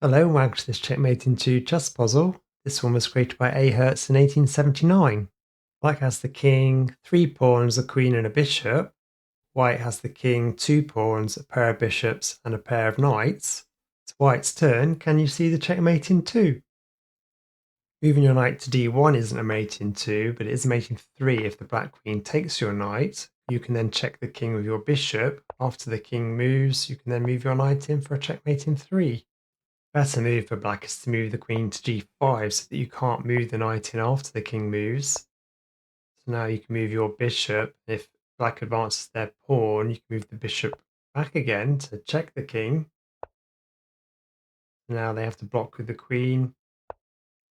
Hello and welcome to this Checkmate in 2 chess puzzle. This one was created by A Herz in 1879. Black has the king, 3 pawns, a queen and a bishop. White has the king, 2 pawns, a pair of bishops and a pair of knights. It's White's turn. Can you see the checkmate in 2? Moving your knight to d1 isn't a mate in 2, but it is a mate in 3 if the black queen takes your knight. You can then check the king with your bishop. After the king moves, you can then move your knight in for a checkmate in 3. Better move for black is to move the queen to g5 so that you can't move the knight in after the king moves. So now you can move your bishop. If black advances their pawn, you can move the bishop back again to check the king. Now they have to block with the queen.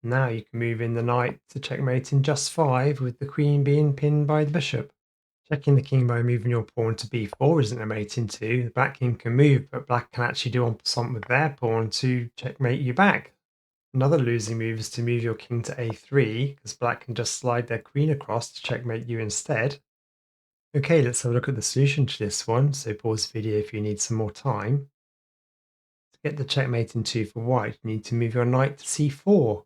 Now you can move in the knight to checkmate in just 5 with the queen being pinned by the bishop. Checking the king by moving your pawn to b4 isn't a mate in 2. The black king can move, but black can actually do something with their pawn to checkmate you back. Another losing move is to move your king to a3, because black can just slide their queen across to checkmate you instead. Okay, let's have a look at the solution to this one, so pause the video if you need some more time. To get the checkmate in 2 for white, you need to move your knight to c4.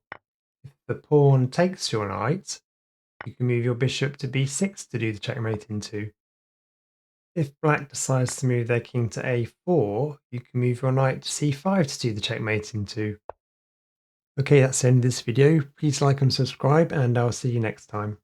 If the pawn takes your knight, you can move your bishop to b6 to do the checkmate in 2. If black decides to move their king to a4, you can move your knight to c5 to do the checkmate in 2. Okay, that's the end of this video. Please like and subscribe, and I'll see you next time.